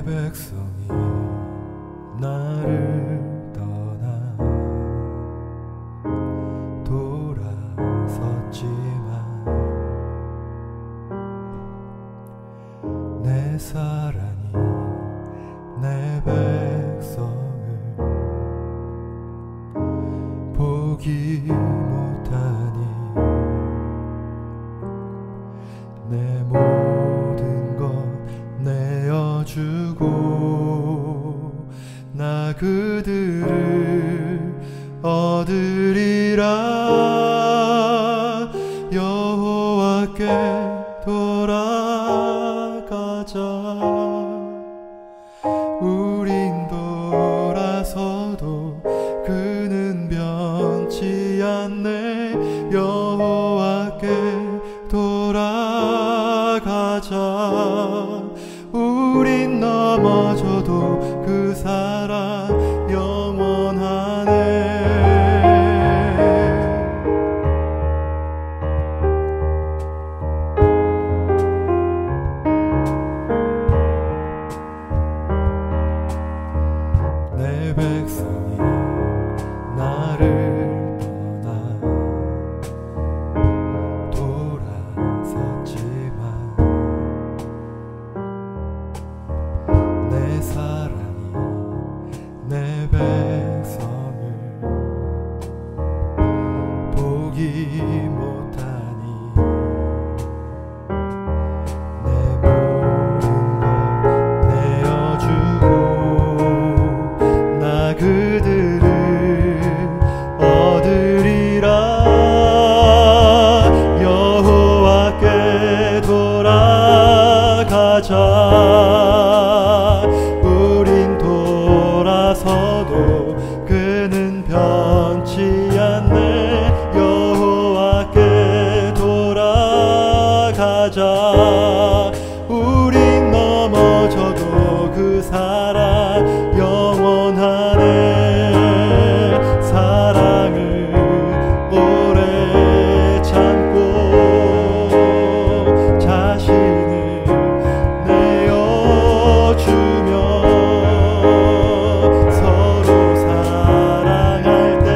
백성이 나를 떠나 돌아섰지만 내 사랑이 내 백성을 보기 못하니 내 모든 것 내어주고 나 그들을 얻으리라. 여호와께 돌아가자. 우린 돌아서도 그는 변치 않네. 여호와께 돌아가자. 우린 넘어져도 그 사랑 영원하네. 내 백성이 나를 떠나 돌아섰지만 내 사랑이 내 백성을 보기 못하니 내 모든 것 내어주고 나 그들을 얻으리라. 여호와께 돌아가자. 우린 돌아서도 그는 변치 않네. 여호와께 돌아가자. 우린 넘어져도 그 사랑 영원하네. 사랑을 오래 참고 자신을 내어주며 서로 사랑할 때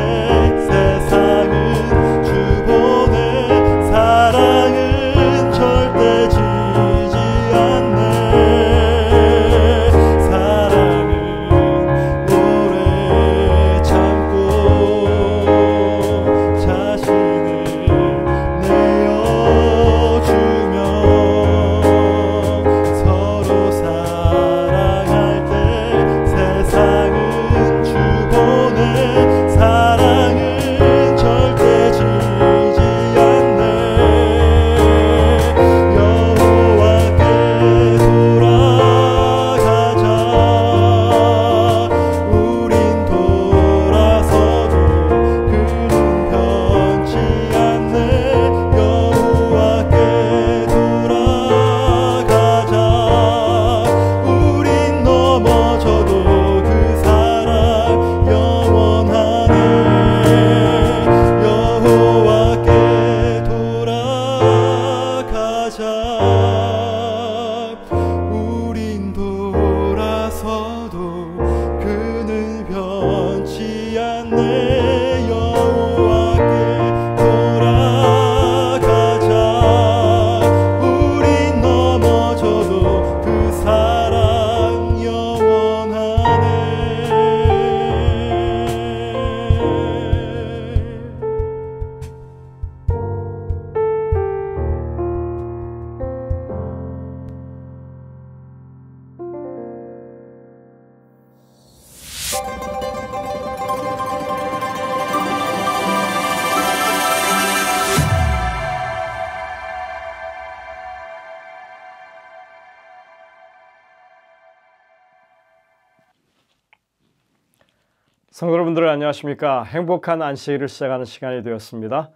성도 여러분들 안녕하십니까? 행복한 안식일을 시작하는 시간이 되었습니다.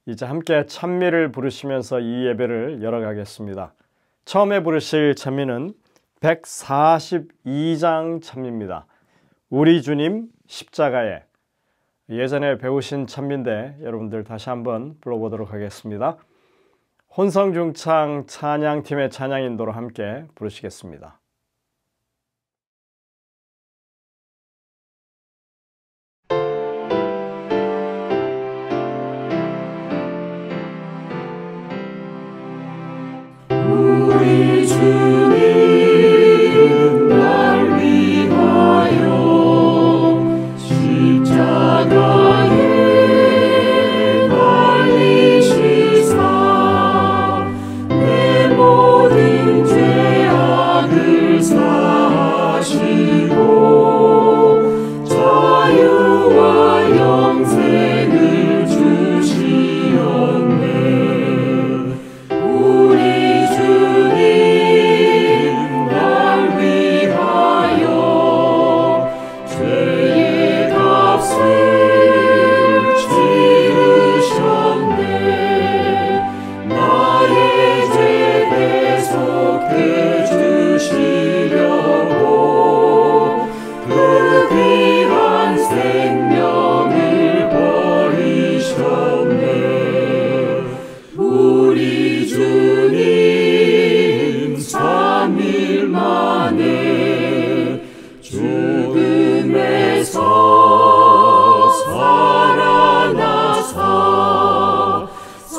이제 함께 찬미를 부르시면서 이 예배를 열어가겠습니다. 처음에 부르실 찬미는 142장 찬미입니다. 우리 주님 십자가에. 예전에 배우신 찬미인데 여러분들 다시 한번 불러보도록 하겠습니다. 혼성중창 찬양팀의 찬양 인도로 함께 부르시겠습니다. 우리 주님 날 위하여 십자가에 달리시사 내 모든 죄악을 사하시고 자유와 영생을 주시었네.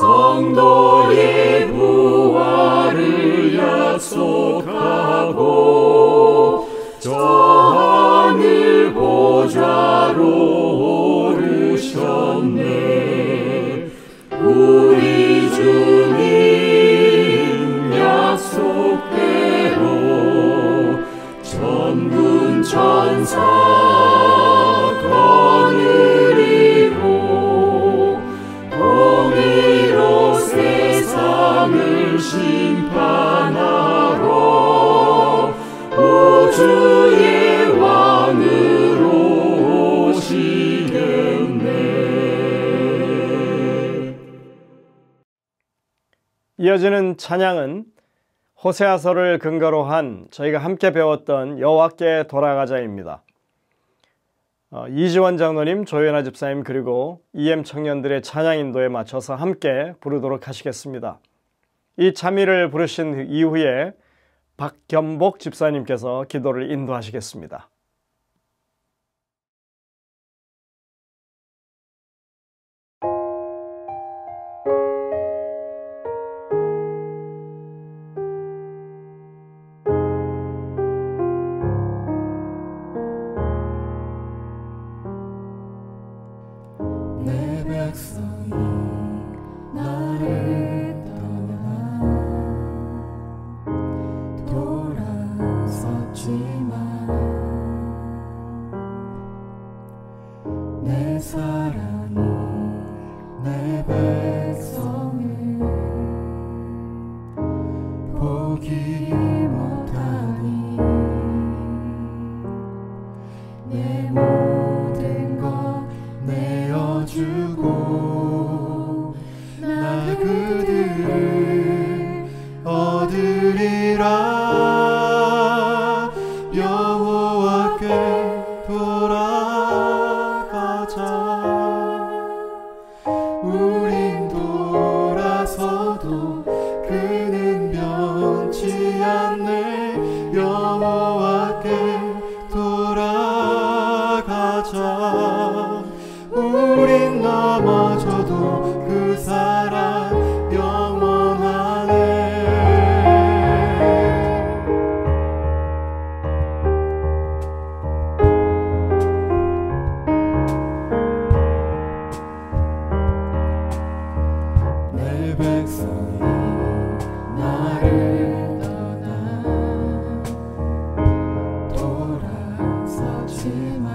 성도의 부활을 약속하고 저 하늘 보좌로 오르셨네. 우리 주님 약속대로 천군 천사 거느리고 공의로 세상을 심판하러 우주의 왕으로 오시겠네. 이어지는 찬양은 호세아서를 근거로 한 저희가 함께 배웠던 여호와께 돌아가자입니다. 이지원 장로님, 조연아 집사님 그리고 EM 청년들의 찬양 인도에 맞춰서 함께 부르도록 하시겠습니다. 이 찬미를 부르신 이후에 박겸복 집사님께서 기도를 인도하시겠습니다. 내 백성이 나를 떠나 돌아섰지만 내 사랑이 내 백성을 포기 못하니 내 모든 것 내어주고 나 그들을 얻으리라. 여호와께 돌아가자. 우린 돌아서도 그는 변치 않네. 여호와께 돌아가자. 우린 넘어져도 그 사랑 영원하네. 내 백성이 나를 떠나 돌아섰지만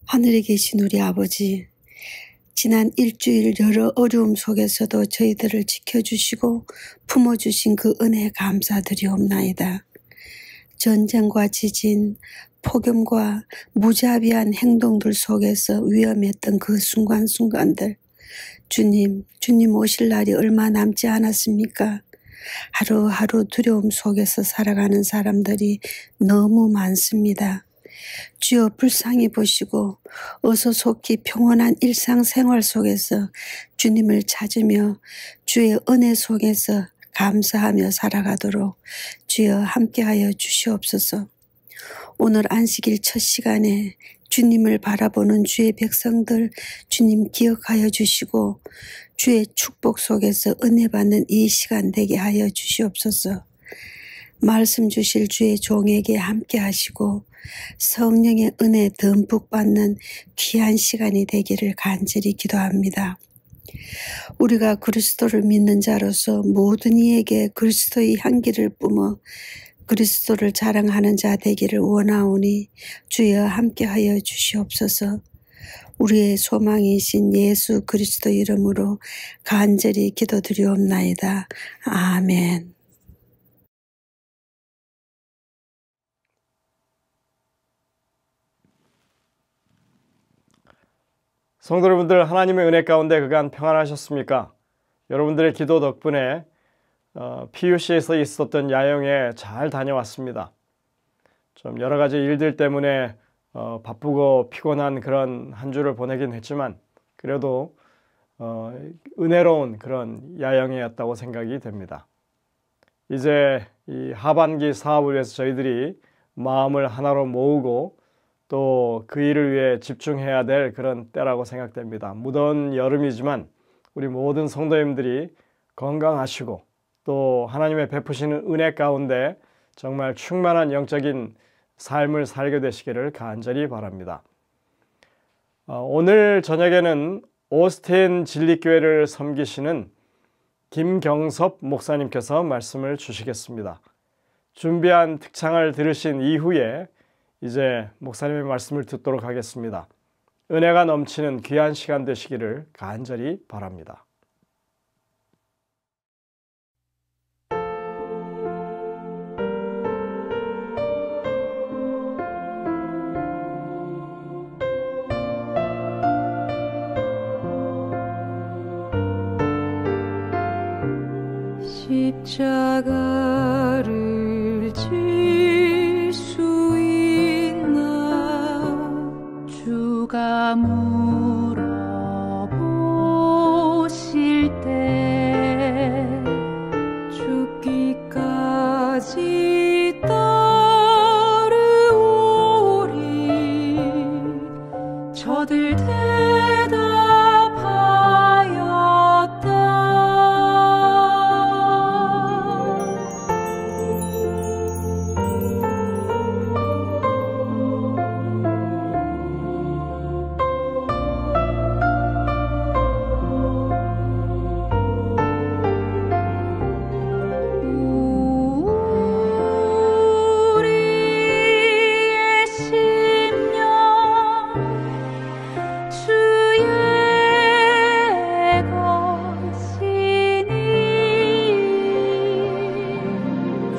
하늘에 계신 우리 아버지, 지난 일주일 여러 어려움 속에서도 저희들을 지켜주시고 품어주신 그 은혜에 감사드리옵나이다. 전쟁과 지진, 폭염과 무자비한 행동들 속에서 위험했던 그 순간순간들, 주님 오실 날이 얼마 남지 않았습니까? 하루하루 두려움 속에서 살아가는 사람들이 너무 많습니다. 주여 불쌍히 보시고 어서 속히 평온한 일상생활 속에서 주님을 찾으며 주의 은혜 속에서 감사하며 살아가도록 주여 함께하여 주시옵소서. 오늘 안식일 첫 시간에 주님을 바라보는 주의 백성들 주님 기억하여 주시고 주의 축복 속에서 은혜 받는 이 시간 되게 하여 주시옵소서. 말씀 주실 주의 종에게 함께 하시고 성령의 은혜 듬뿍 받는 귀한 시간이 되기를 간절히 기도합니다. 우리가 그리스도를 믿는 자로서 모든 이에게 그리스도의 향기를 뿜어 그리스도를 자랑하는 자 되기를 원하오니 주여 함께하여 주시옵소서. 우리의 소망이신 예수 그리스도 이름으로 간절히 기도드리옵나이다. 아멘. 성도 여러분들, 하나님의 은혜 가운데 그간 평안하셨습니까? 여러분들의 기도 덕분에 PUC에서 있었던 야영에 잘 다녀왔습니다. 좀 여러 가지 일들 때문에 바쁘고 피곤한 그런 한 주를 보내긴 했지만 그래도 은혜로운 그런 야영이었다고 생각이 됩니다. 이제 이 하반기 사업을 위해서 저희들이 마음을 하나로 모으고 또 그 일을 위해 집중해야 될 그런 때라고 생각됩니다. 무더운 여름이지만 우리 모든 성도님들이 건강하시고 또 하나님의 베푸시는 은혜 가운데 정말 충만한 영적인 삶을 살게 되시기를 간절히 바랍니다. 오늘 저녁에는 오스틴 진리교회를 섬기시는 김경섭 목사님께서 말씀을 주시겠습니다. 준비한 특창을 들으신 이후에 이제 목사님의 말씀을 듣도록 하겠습니다. 은혜가 넘치는 귀한 시간 되시기를 간절히 바랍니다. 십자가를 질 수 있나 주가 물어보실 때 죽기까지 따르오리 저들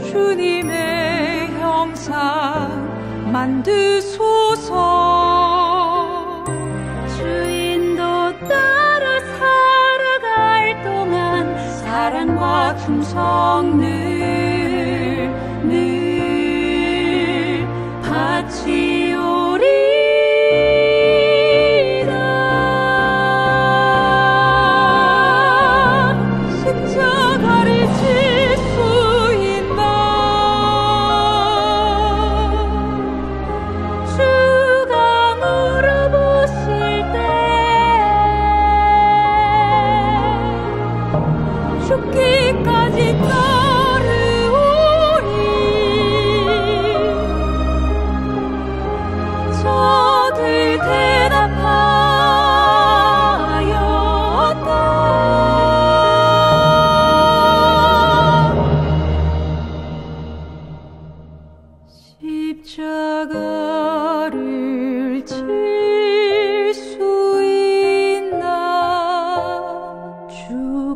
주님의 형상 만드소서. 주인도 따라 살아갈 동안 사랑과 충성 늘 바치오리다. 십자가를 질 수 있나 주가 물어보실 때 죽기까지 따르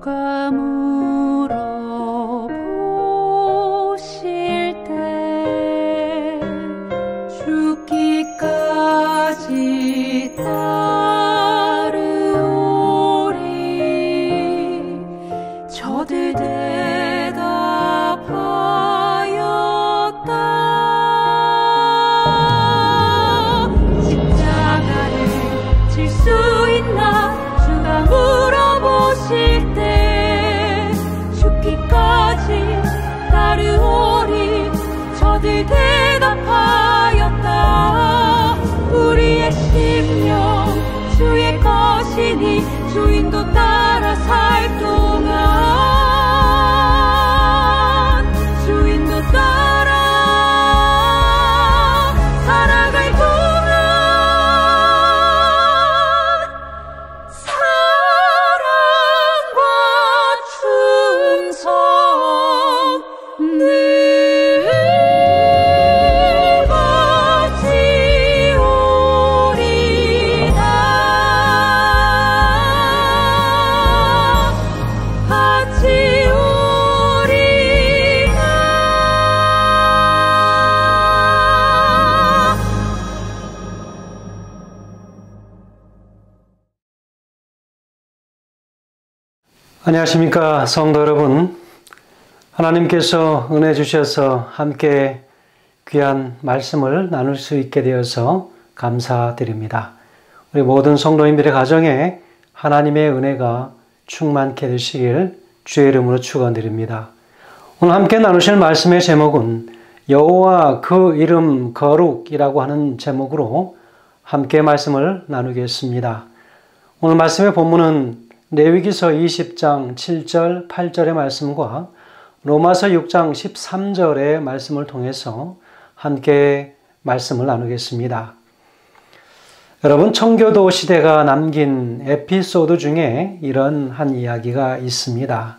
주가 물어보실 때 죽기까지 따르오리. 저들 대답하였다. 십자가를 질 수 있나 주가 물어보실 때 죽기까지 따르오리. 저들 대답하였다. 우리의 심령 주의 것이니 주인도 따라 살 동안 주인도 따라 살아갈 동안 사랑과 충성 늘 안녕하십니까 성도 여러분. 하나님께서 은혜 주셔서 함께 귀한 말씀을 나눌 수 있게 되어서 감사드립니다. 우리 모든 성도님들의 가정에 하나님의 은혜가 충만케 되시길 주의 이름으로 축원드립니다. 오늘 함께 나누실 말씀의 제목은 여호와 그 이름 거룩이라고 하는 제목으로 함께 말씀을 나누겠습니다. 오늘 말씀의 본문은 레위기서 20장 7절 8절의 말씀과 로마서 6장 13절의 말씀을 통해서 함께 말씀을 나누겠습니다. 여러분, 청교도 시대가 남긴 에피소드 중에 이런 한 이야기가 있습니다.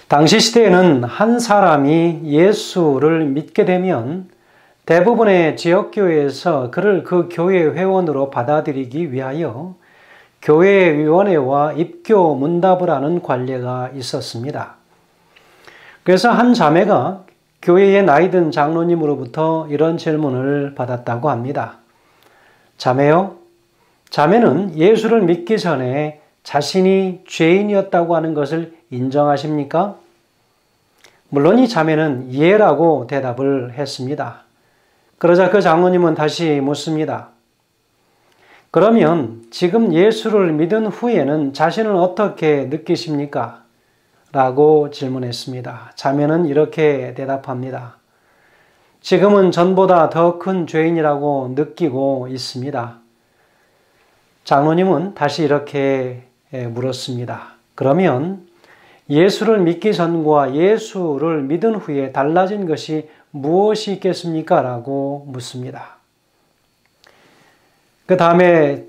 당시 시대에는 한 사람이 예수를 믿게 되면 대부분의 지역교회에서 그를 그 교회 회원으로 받아들이기 위하여 교회위원회와 입교 문답을 하는 관례가 있었습니다. 그래서 한 자매가 교회의 나이든 장로님으로부터 이런 질문을 받았다고 합니다. 자매요, 자매는 예수를 믿기 전에 자신이 죄인이었다고 하는 것을 인정하십니까? 물론 이 자매는 예라고 대답을 했습니다. 그러자 그 장로님은 다시 묻습니다. 그러면 지금 예수를 믿은 후에는 자신을 어떻게 느끼십니까? 라고 질문했습니다. 자매는 이렇게 대답합니다. 지금은 전보다 더 큰 죄인이라고 느끼고 있습니다. 장로님은 다시 이렇게 물었습니다. 그러면 예수를 믿기 전과 예수를 믿은 후에 달라진 것이 무엇이 있겠습니까? 라고 묻습니다. 그 다음에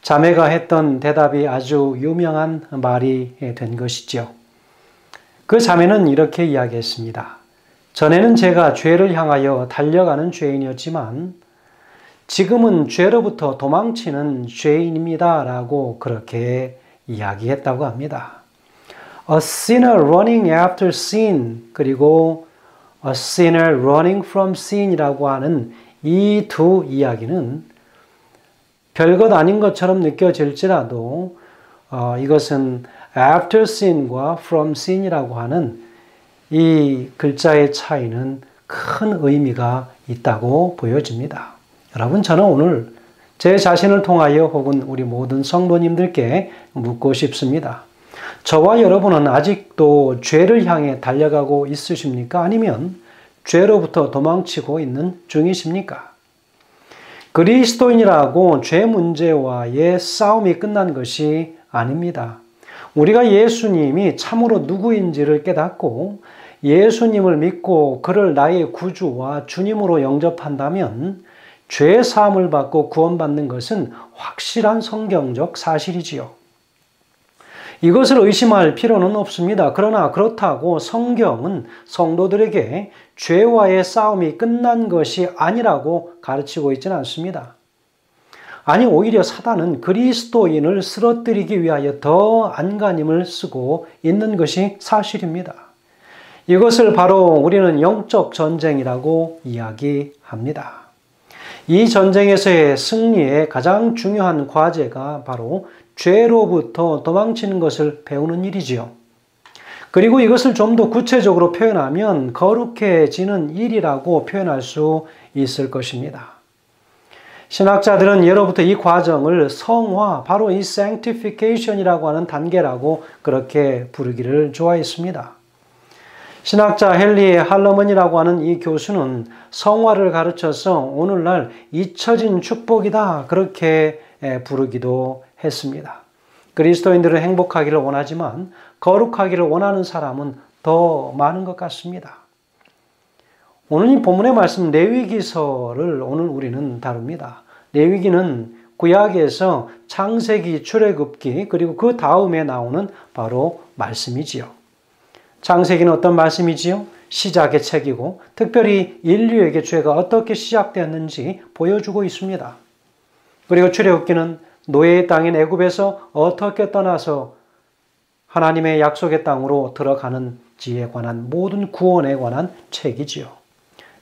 자매가 했던 대답이 아주 유명한 말이 된 것이죠. 그 자매는 이렇게 이야기했습니다. 전에는 제가 죄를 향하여 달려가는 죄인이었지만 지금은 죄로부터 도망치는 죄인입니다. 라고 그렇게 이야기했다고 합니다. A sinner running after sin, 그리고 A sinner running from sin이라고 하는 이 두 이야기는 별것 아닌 것처럼 느껴질지라도 이것은 after sin과 from sin이라고 하는 이 글자의 차이는 큰 의미가 있다고 보여집니다. 여러분, 저는 오늘 제 자신을 통하여 혹은 우리 모든 성도님들께 묻고 싶습니다. 저와 여러분은 아직도 죄를 향해 달려가고 있으십니까? 아니면 죄로부터 도망치고 있는 중이십니까? 그리스도인이라고 죄 문제와의 싸움이 끝난 것이 아닙니다. 우리가 예수님이 참으로 누구인지를 깨닫고 예수님을 믿고 그를 나의 구주와 주님으로 영접한다면 죄 사함을 받고 구원받는 것은 확실한 성경적 사실이지요. 이것을 의심할 필요는 없습니다. 그러나 그렇다고 성경은 성도들에게 죄와의 싸움이 끝난 것이 아니라고 가르치고 있지는 않습니다. 아니 오히려 사단은 그리스도인을 쓰러뜨리기 위하여 더 안간힘을 쓰고 있는 것이 사실입니다. 이것을 바로 우리는 영적 전쟁이라고 이야기합니다. 이 전쟁에서의 승리의 가장 중요한 과제가 바로 죄로부터 도망치는 것을 배우는 일이지요. 그리고 이것을 좀 더 구체적으로 표현하면 거룩해지는 일이라고 표현할 수 있을 것입니다. 신학자들은 예로부터 이 과정을 성화, 바로 이 sanctification이라고 하는 단계라고 그렇게 부르기를 좋아했습니다. 신학자 헨리 할러먼이라고 하는 이 교수는 성화를 가르쳐서 오늘날 잊혀진 축복이다 그렇게 부르기도 했습니다. 그리스도인들은 행복하기를 원하지만 거룩하기를 원하는 사람은 더 많은 것 같습니다. 오늘 이 본문의 말씀 레위기서를 오늘 우리는 다룹니다. 레위기는 구약에서 창세기, 출애굽기 그리고 그 다음에 나오는 바로 말씀이지요. 창세기는 어떤 말씀이지요? 시작의 책이고 특별히 인류에게 죄가 어떻게 시작되었는지 보여주고 있습니다. 그리고 출애굽기는 노예의 땅인 애굽에서 어떻게 떠나서 하나님의 약속의 땅으로 들어가는지에 관한 모든 구원에 관한 책이지요.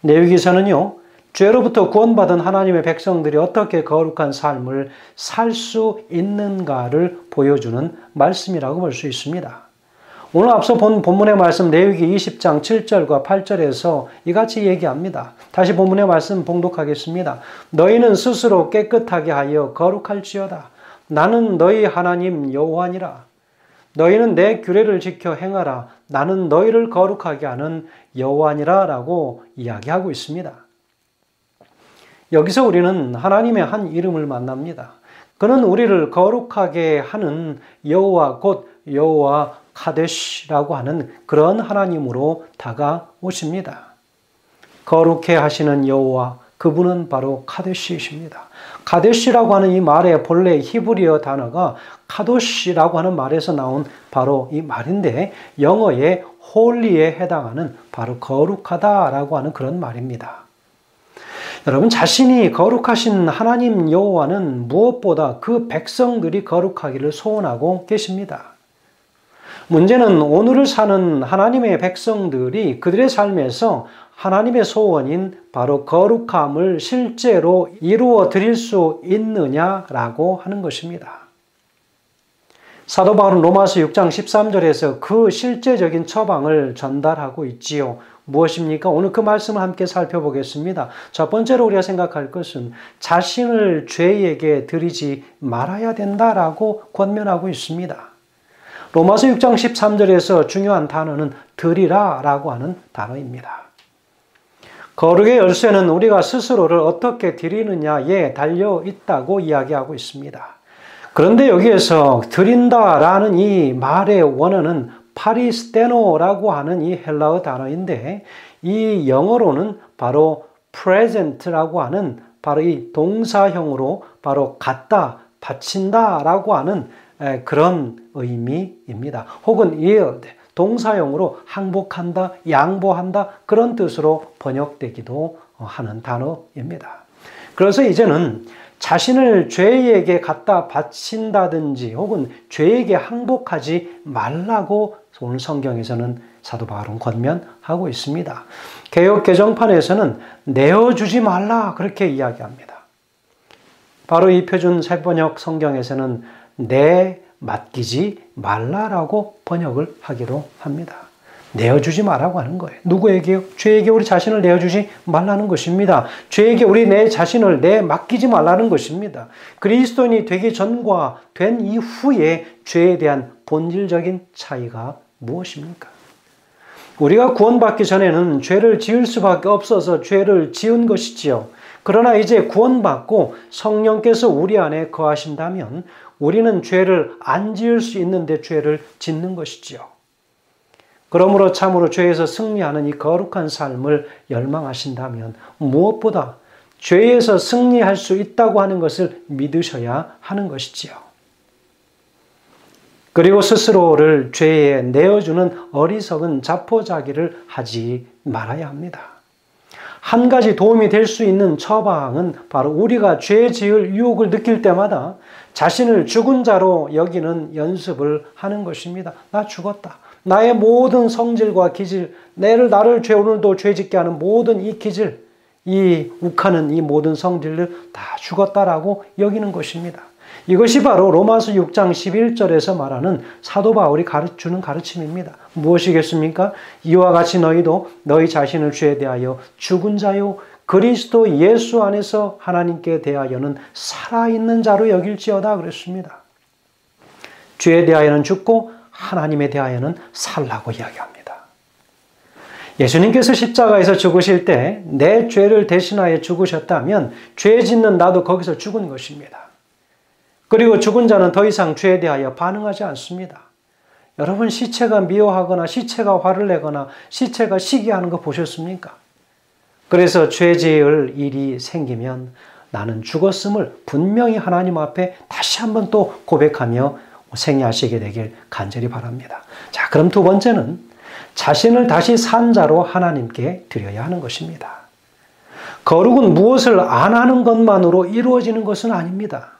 레위기서는요, 죄로부터 구원받은 하나님의 백성들이 어떻게 거룩한 삶을 살 수 있는가를 보여주는 말씀이라고 볼 수 있습니다. 오늘 앞서 본 본문의 말씀 레위기 20장 7절과 8절에서 이같이 얘기합니다. 다시 본문의 말씀 봉독하겠습니다. 너희는 스스로 깨끗하게 하여 거룩할지어다. 나는 너희 하나님 여호와니라. 너희는 내 규례를 지켜 행하라. 나는 너희를 거룩하게 하는 여호와니라 라고 이야기하고 있습니다. 여기서 우리는 하나님의 한 이름을 만납니다. 그는 우리를 거룩하게 하는 여호와 곧 여호와 카데시라고 하는 그런 하나님으로 다가오십니다. 거룩해 하시는 여호와, 그분은 바로 카데시이십니다. 카데시라고 하는 이 말의 본래 히브리어 단어가 카도시라고 하는 말에서 나온 바로 이 말인데 영어의 홀리에 해당하는 바로 거룩하다라고 하는 그런 말입니다. 여러분, 자신이 거룩하신 하나님 여호와는 무엇보다 그 백성들이 거룩하기를 소원하고 계십니다. 문제는 오늘을 사는 하나님의 백성들이 그들의 삶에서 하나님의 소원인 바로 거룩함을 실제로 이루어 드릴 수 있느냐라고 하는 것입니다. 사도 바울은 로마서 6장 13절에서 그 실제적인 처방을 전달하고 있지요. 무엇입니까? 오늘 그 말씀을 함께 살펴보겠습니다. 첫 번째로 우리가 생각할 것은 자신을 죄에게 드리지 말아야 된다라고 권면하고 있습니다. 로마서 6장 13절에서 중요한 단어는 드리라 라고 하는 단어입니다. 거룩의 열쇠는 우리가 스스로를 어떻게 드리느냐에 달려 있다고 이야기하고 있습니다. 그런데 여기에서 드린다라는 이 말의 원어는 파리스테노라고 하는 이 헬라어 단어인데 이 영어로는 바로 present라고 하는 바로 이 동사형으로 바로 갖다, 바친다라고 하는 그런 의미입니다. 혹은 yield, 동사형으로 항복한다, 양보한다 그런 뜻으로 번역되기도 하는 단어입니다. 그래서 이제는 자신을 죄에게 갖다 바친다든지 혹은 죄에게 항복하지 말라고 오늘 성경에서는 사도 바울은 권면하고 있습니다. 개역 개정판에서는 내어주지 말라 그렇게 이야기합니다. 바로 이 표준 새번역 성경에서는 내 맡기지 말라라고 번역을 하기도 합니다. 내어주지 말라고 하는 거예요. 누구에게요? 죄에게 우리 자신을 내어주지 말라는 것입니다. 죄에게 우리 내 자신을 맡기지 말라는 것입니다. 그리스도인이 되기 전과 된 이후에 죄에 대한 본질적인 차이가 무엇입니까? 우리가 구원받기 전에는 죄를 지을 수밖에 없어서 죄를 지은 것이지요. 그러나 이제 구원받고 성령께서 우리 안에 거하신다면 우리는 죄를 안 지을 수 있는데 죄를 짓는 것이지요. 그러므로 참으로 죄에서 승리하는 이 거룩한 삶을 열망하신다면 무엇보다 죄에서 승리할 수 있다고 하는 것을 믿으셔야 하는 것이지요. 그리고 스스로를 죄에 내어주는 어리석은 자포자기를 하지 말아야 합니다. 한 가지 도움이 될 수 있는 처방은 바로 우리가 죄 지을 유혹을 느낄 때마다 자신을 죽은 자로 여기는 연습을 하는 것입니다. 나 죽었다. 나의 모든 성질과 기질, 나를 오늘도 죄짓게 하는 모든 이 기질, 이 욱하는 이 모든 성질을 다 죽었다라고 여기는 것입니다. 이것이 바로 로마서 6장 11절에서 말하는 사도 바울이 가르치는 가르침입니다. 무엇이겠습니까? 이와 같이 너희도 너희 자신을 죄에 대하여 죽은 자요 그리스도 예수 안에서 하나님께 대하여는 살아있는 자로 여길지어다 그랬습니다. 죄에 대하여는 죽고 하나님에 대하여는 살라고 이야기합니다. 예수님께서 십자가에서 죽으실 때 내 죄를 대신하여 죽으셨다면 죄 짓는 나도 거기서 죽은 것입니다. 그리고 죽은 자는 더 이상 죄에 대하여 반응하지 않습니다. 여러분 시체가 미워하거나 시체가 화를 내거나 시체가 시기하는 거 보셨습니까? 그래서 죄 지을 일이 생기면 나는 죽었음을 분명히 하나님 앞에 다시 한번 또 고백하며 생애하시게 되길 간절히 바랍니다. 자, 그럼 두 번째는 자신을 다시 산 자로 하나님께 드려야 하는 것입니다. 거룩은 무엇을 안 하는 것만으로 이루어지는 것은 아닙니다.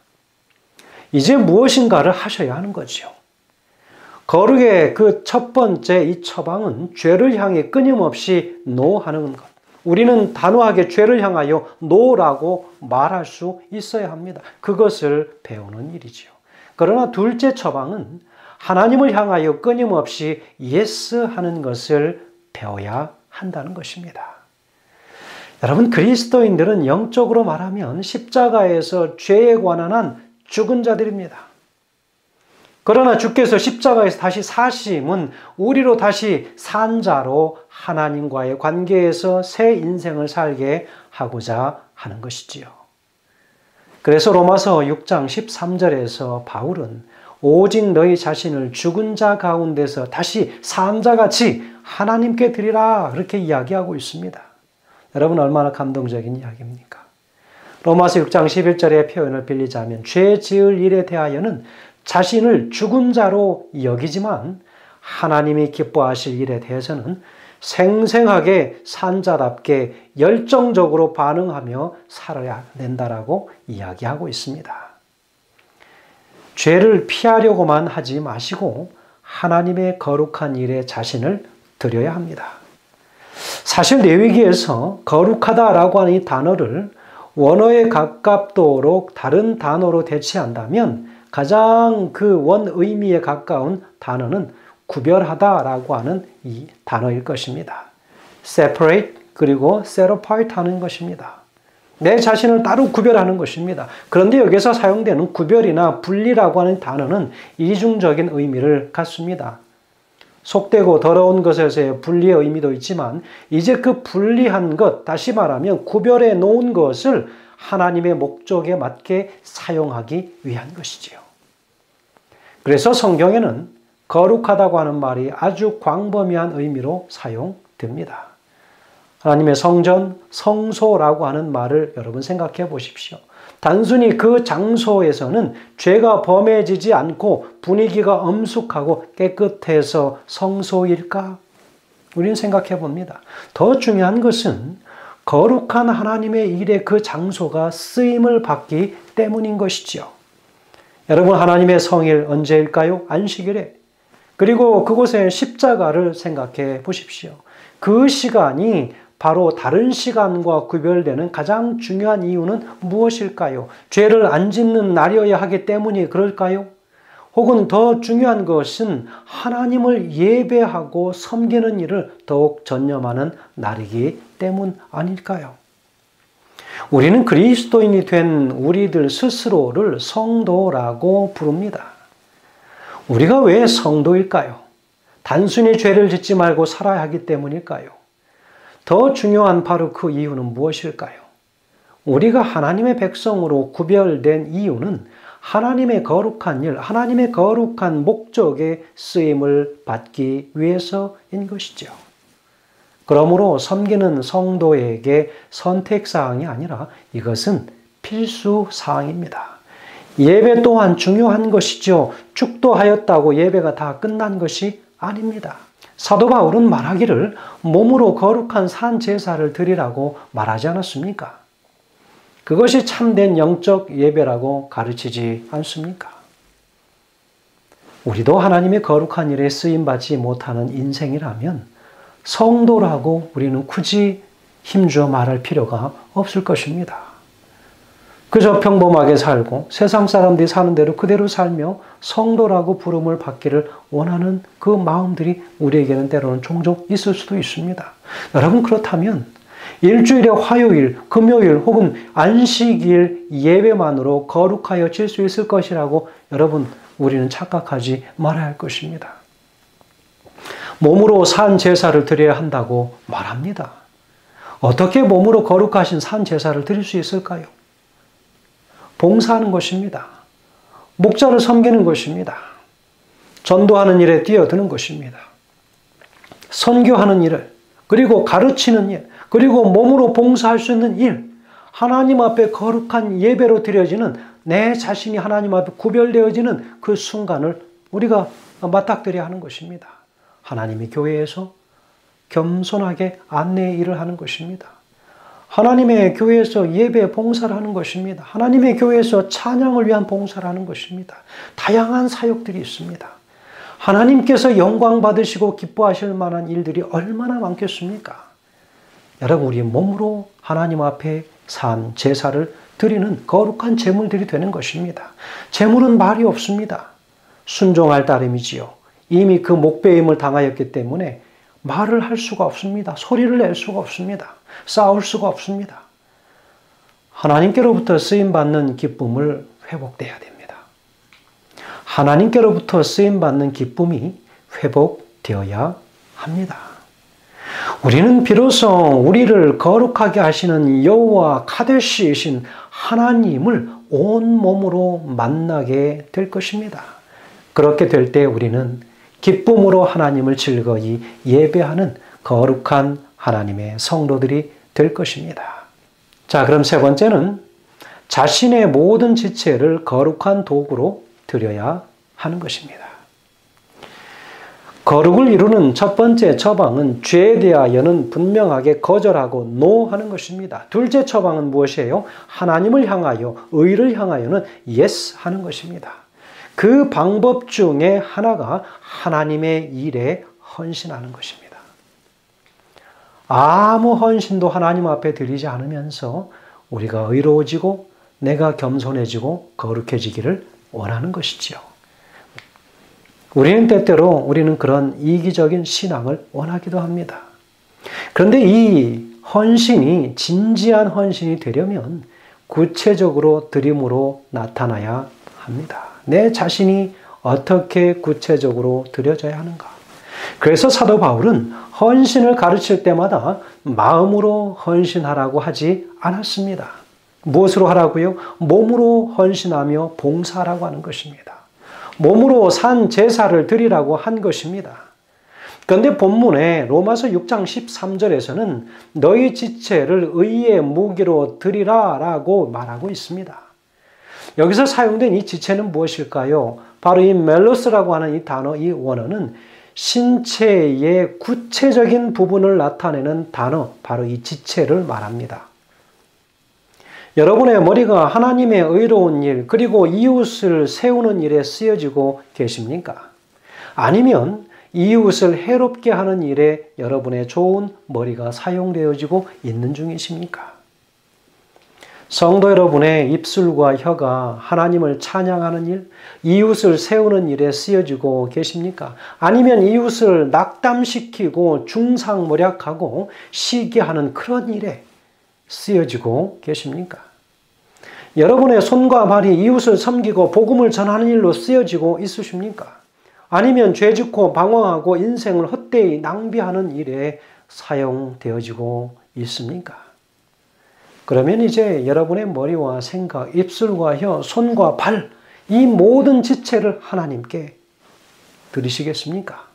이제 무엇인가를 하셔야 하는 거죠. 거룩의 그 첫 번째 이 처방은 죄를 향해 끊임없이 노하는 것. 우리는 단호하게 죄를 향하여 노라고 말할 수 있어야 합니다. 그것을 배우는 일이죠. 그러나 둘째 처방은 하나님을 향하여 끊임없이 예스 하는 것을 배워야 한다는 것입니다. 여러분 그리스도인들은 영적으로 말하면 십자가에서 죄에 관한 한 죽은 자들입니다. 그러나 주께서 십자가에서 다시 사심은 우리로 다시 산 자로 하나님과의 관계에서 새 인생을 살게 하고자 하는 것이지요. 그래서 로마서 6장 13절에서 바울은 오직 너희 자신을 죽은 자 가운데서 다시 산 자같이 하나님께 드리라 그렇게 이야기하고 있습니다. 여러분 얼마나 감동적인 이야기입니까? 로마서 6장 11절의 표현을 빌리자면 죄 지을 일에 대하여는 자신을 죽은 자로 여기지만 하나님이 기뻐하실 일에 대해서는 생생하게 산 자답게 열정적으로 반응하며 살아야 된다라고 이야기하고 있습니다. 죄를 피하려고만 하지 마시고 하나님의 거룩한 일에 자신을 드려야 합니다. 사실 레위기에서 거룩하다라고 하는 이 단어를 원어에 가깝도록 다른 단어로 대체한다면 가장 그 원 의미에 가까운 단어는 구별하다라고 하는 이 단어일 것입니다. separate 그리고 set apart 하는 것입니다. 내 자신을 따로 구별하는 것입니다. 그런데 여기서 사용되는 구별이나 분리라고 하는 단어는 이중적인 의미를 갖습니다. 속되고 더러운 것에서의 분리의 의미도 있지만 이제 그 분리한 것, 다시 말하면 구별해 놓은 것을 하나님의 목적에 맞게 사용하기 위한 것이지요. 그래서 성경에는 거룩하다고 하는 말이 아주 광범위한 의미로 사용됩니다. 하나님의 성전, 성소라고 하는 말을 여러분 생각해 보십시오. 단순히 그 장소에서는 죄가 범해지지 않고 분위기가 엄숙하고 깨끗해서 성소일까? 우리는 생각해 봅니다. 더 중요한 것은 거룩한 하나님의 일에 그 장소가 쓰임을 받기 때문인 것이죠. 여러분 하나님의 성일 언제일까요? 안식일에. 그리고 그곳에 십자가를 생각해 보십시오. 그 시간이 바로 다른 시간과 구별되는 가장 중요한 이유는 무엇일까요? 죄를 안 짓는 날이어야 하기 때문이 그럴까요? 혹은 더 중요한 것은 하나님을 예배하고 섬기는 일을 더욱 전념하는 날이기 때문 아닐까요? 우리는 그리스도인이 된 우리들 스스로를 성도라고 부릅니다. 우리가 왜 성도일까요? 단순히 죄를 짓지 말고 살아야 하기 때문일까요? 더 중요한 바로 그 이유는 무엇일까요? 우리가 하나님의 백성으로 구별된 이유는 하나님의 거룩한 일, 하나님의 거룩한 목적에 쓰임을 받기 위해서인 것이죠. 그러므로 섬기는 성도에게 선택사항이 아니라 이것은 필수사항입니다. 예배 또한 중요한 것이죠. 축도하였다고 예배가 다 끝난 것이 아닙니다. 사도 바울은 말하기를 몸으로 거룩한 산 제사를 드리라고 말하지 않았습니까? 그것이 참된 영적 예배라고 가르치지 않습니까? 우리도 하나님의 거룩한 일에 쓰임받지 못하는 인생이라면 성도라고 우리는 굳이 힘주어 말할 필요가 없을 것입니다. 그저 평범하게 살고 세상 사람들이 사는 대로 그대로 살며 성도라고 부름을 받기를 원하는 그 마음들이 우리에게는 때로는 종종 있을 수도 있습니다. 여러분, 그렇다면 일주일에 화요일, 금요일 혹은 안식일 예배만으로 거룩하여질 수 있을 것이라고 여러분, 우리는 착각하지 말아야 할 것입니다. 몸으로 산 제사를 드려야 한다고 말합니다. 어떻게 몸으로 거룩하신 산 제사를 드릴 수 있을까요? 봉사하는 것입니다. 목자를 섬기는 것입니다. 전도하는 일에 뛰어드는 것입니다. 선교하는 일을, 그리고 가르치는 일, 그리고 몸으로 봉사할 수 있는 일, 하나님 앞에 거룩한 예배로 드려지는 내 자신이 하나님 앞에 구별되어지는 그 순간을 우리가 맞닥뜨려야 하는 것입니다. 하나님의 교회에서 겸손하게 안내의 일을 하는 것입니다. 하나님의 교회에서 예배 봉사를 하는 것입니다. 하나님의 교회에서 찬양을 위한 봉사를 하는 것입니다. 다양한 사역들이 있습니다. 하나님께서 영광 받으시고 기뻐하실 만한 일들이 얼마나 많겠습니까? 여러분, 우리 몸으로 하나님 앞에 산 제사를 드리는 거룩한 제물들이 되는 것입니다. 제물은 말이 없습니다. 순종할 따름이지요. 이미 그 목배임을 당하였기 때문에 말을 할 수가 없습니다. 소리를 낼 수가 없습니다. 싸울 수가 없습니다. 하나님께로부터 쓰임받는 기쁨을 회복돼야 됩니다. 하나님께로부터 쓰임받는 기쁨이 회복되어야 합니다. 우리는 비로소 우리를 거룩하게 하시는 여호와 카데시이신 하나님을 온몸으로 만나게 될 것입니다. 그렇게 될 때 우리는 기쁨으로 하나님을 즐거이 예배하는 거룩한 하나님의 성도들이 될 것입니다. 자, 그럼 세 번째는 자신의 모든 지체를 거룩한 도구로 드려야 하는 것입니다. 거룩을 이루는 첫 번째 처방은 죄에 대하여는 분명하게 거절하고 노하는 것입니다. 둘째 처방은 무엇이에요? 하나님을 향하여, 의를 향하여는 yes 하는 것입니다. 그 방법 중에 하나가 하나님의 일에 헌신하는 것입니다. 아무 헌신도 하나님 앞에 드리지 않으면서 우리가 의로워지고 내가 겸손해지고 거룩해지기를 원하는 것이지요. 우리는 그런 이기적인 신앙을 원하기도 합니다. 그런데 이 헌신이 진지한 헌신이 되려면 구체적으로 드림으로 나타나야 합니다. 내 자신이 어떻게 구체적으로 드려져야 하는가? 그래서 사도 바울은 헌신을 가르칠 때마다 마음으로 헌신하라고 하지 않았습니다. 무엇으로 하라고요? 몸으로 헌신하며 봉사하라고 하는 것입니다. 몸으로 산 제사를 드리라고 한 것입니다. 그런데 본문에 로마서 6장 13절에서는 너희 지체를 의의 무기로 드리라 라고 말하고 있습니다. 여기서 사용된 이 지체는 무엇일까요? 바로 이 멜로스라고 하는 이 단어, 이 원어는 신체의 구체적인 부분을 나타내는 단어, 바로 이 지체를 말합니다. 여러분의 머리가 하나님의 의로운 일, 그리고 이웃을 세우는 일에 쓰여지고 계십니까? 아니면 이웃을 해롭게 하는 일에 여러분의 좋은 머리가 사용되어지고 있는 중이십니까? 성도 여러분의 입술과 혀가 하나님을 찬양하는 일, 이웃을 세우는 일에 쓰여지고 계십니까? 아니면 이웃을 낙담시키고 중상모략하고 시기하는 그런 일에 쓰여지고 계십니까? 여러분의 손과 발이 이웃을 섬기고 복음을 전하는 일로 쓰여지고 있으십니까? 아니면 죄짓고 방황하고 인생을 헛되이 낭비하는 일에 사용되어지고 있습니까? 그러면 이제 여러분의 머리와 생각, 입술과 혀, 손과 발, 이 모든 지체를 하나님께 드리시겠습니까?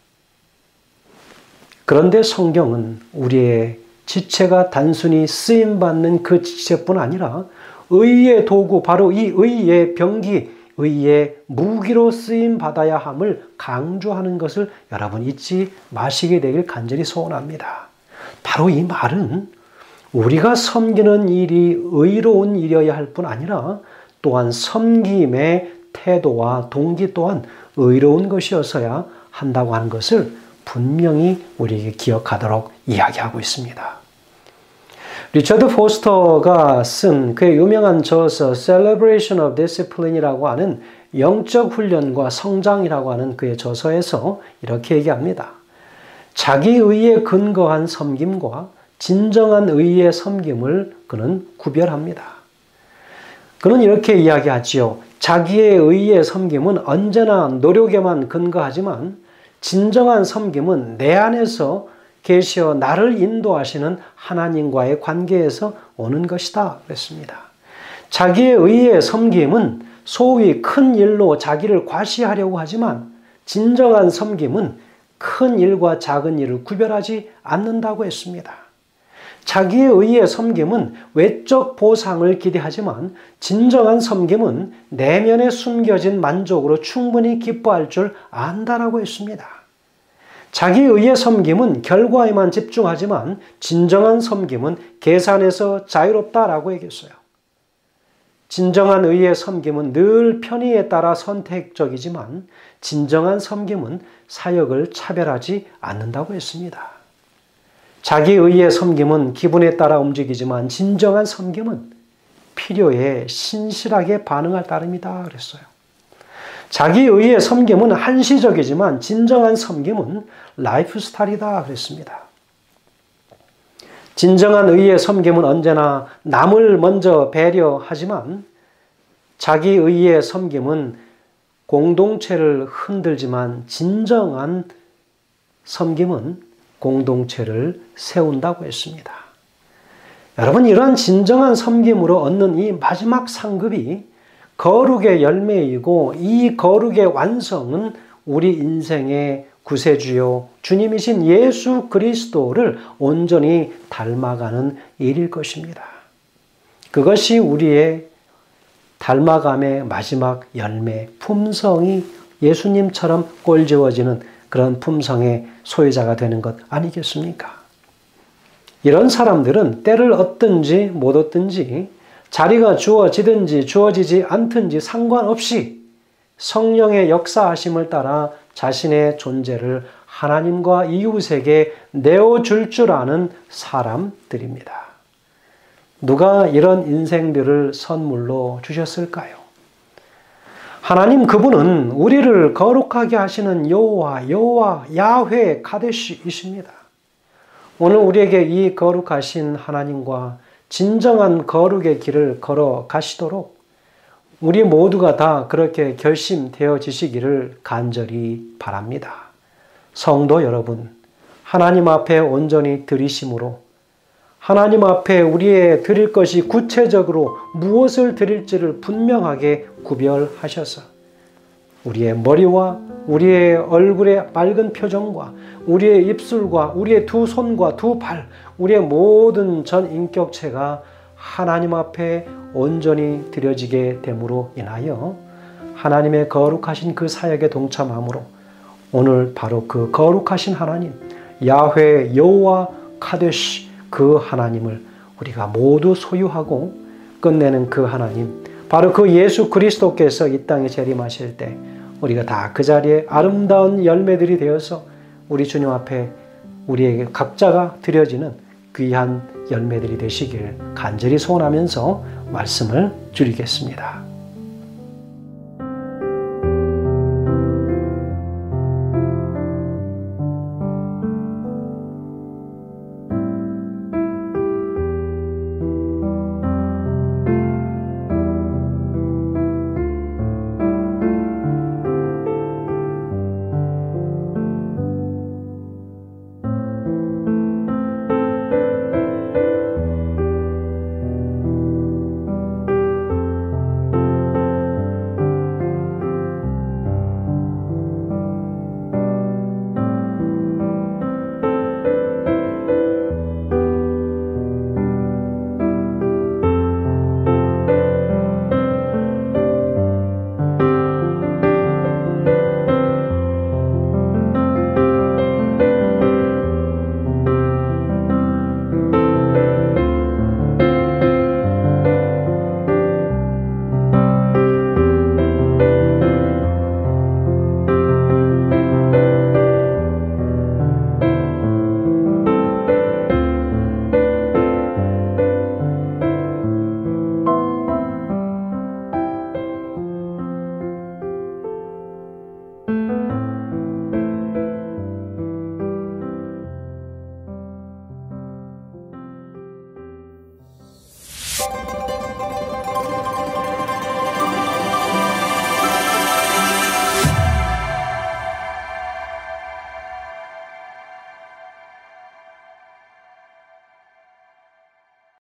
그런데 성경은 우리의 지체가 단순히 쓰임받는 그 지체뿐 아니라 의의 도구, 바로 이 의의 병기, 의의 무기로 쓰임 받아야 함을 강조하는 것을 여러분 잊지 마시게 되길 간절히 소원합니다. 바로 이 말은 우리가 섬기는 일이 의로운 일이어야 할 뿐 아니라 또한 섬김의 태도와 동기 또한 의로운 것이어서야 한다고 하는 것을 분명히 우리에게 기억하도록 이야기하고 있습니다. 리처드 포스터가 쓴 그의 유명한 저서 Celebration of Discipline이라고 하는 영적 훈련과 성장이라고 하는 그의 저서에서 이렇게 얘기합니다. 자기 의에 근거한 섬김과 진정한 의의 섬김을 그는 구별합니다. 그는 이렇게 이야기하지요. 자기의 의의 섬김은 언제나 노력에만 근거하지만 진정한 섬김은 내 안에서 계시어 나를 인도하시는 하나님과의 관계에서 오는 것이다 그랬습니다. 자기의 의의 섬김은 소위 큰 일로 자기를 과시하려고 하지만 진정한 섬김은 큰 일과 작은 일을 구별하지 않는다고 했습니다. 자기의 의의 섬김은 외적 보상을 기대하지만 진정한 섬김은 내면에 숨겨진 만족으로 충분히 기뻐할 줄 안다라고 했습니다. 자기의 의의 섬김은 결과에만 집중하지만 진정한 섬김은 계산에서 자유롭다라고 얘기했어요. 진정한 의의 섬김은 늘 편의에 따라 선택적이지만 진정한 섬김은 사역을 차별하지 않는다고 했습니다. 자기 의의 섬김은 기분에 따라 움직이지만 진정한 섬김은 필요에 신실하게 반응할 따름이다 그랬어요. 자기 의의 섬김은 한시적이지만 진정한 섬김은 라이프 스타일이다 그랬습니다. 진정한 의의 섬김은 언제나 남을 먼저 배려하지만 자기 의의 섬김은 공동체를 흔들지만 진정한 섬김은 공동체를 세운다고 했습니다. 여러분, 이러한 진정한 섬김으로 얻는 이 마지막 상급이 거룩의 열매이고 이 거룩의 완성은 우리 인생의 구세주요 주님이신 예수 그리스도를 온전히 닮아가는 일일 것입니다. 그것이 우리의 닮아감의 마지막 열매, 품성이 예수님처럼 꼴지워지는 그런 품성의 소유자가 되는 것 아니겠습니까? 이런 사람들은 때를 얻든지 못 얻든지 자리가 주어지든지 주어지지 않든지 상관없이 성령의 역사하심을 따라 자신의 존재를 하나님과 이웃에게 내어줄 줄 아는 사람들입니다. 누가 이런 인생들을 선물로 주셨을까요? 하나님 그분은 우리를 거룩하게 하시는 여호와 야훼 카데시이십니다. 오늘 우리에게 이 거룩하신 하나님과 진정한 거룩의 길을 걸어 가시도록 우리 모두가 다 그렇게 결심되어지시기를 간절히 바랍니다. 성도 여러분, 하나님 앞에 온전히 드리심으로 하나님 앞에 우리의 드릴 것이 구체적으로 무엇을 드릴지를 분명하게 구별하셔서 우리의 머리와 우리의 얼굴의 맑은 표정과 우리의 입술과 우리의 두 손과 두 발, 우리의 모든 전 인격체가 하나님 앞에 온전히 드려지게 됨으로 인하여 하나님의 거룩하신 그 사역에 동참함으로 오늘 바로 그 거룩하신 하나님 야훼 여호와 카데시 그 하나님을 우리가 모두 소유하고 끝내는 그 하나님, 바로 그 예수 그리스도께서 이 땅에 재림하실 때 우리가 다 그 자리에 아름다운 열매들이 되어서 우리 주님 앞에 우리에게 각자가 드려지는 귀한 열매들이 되시길 간절히 소원하면서 말씀을 줄이겠습니다.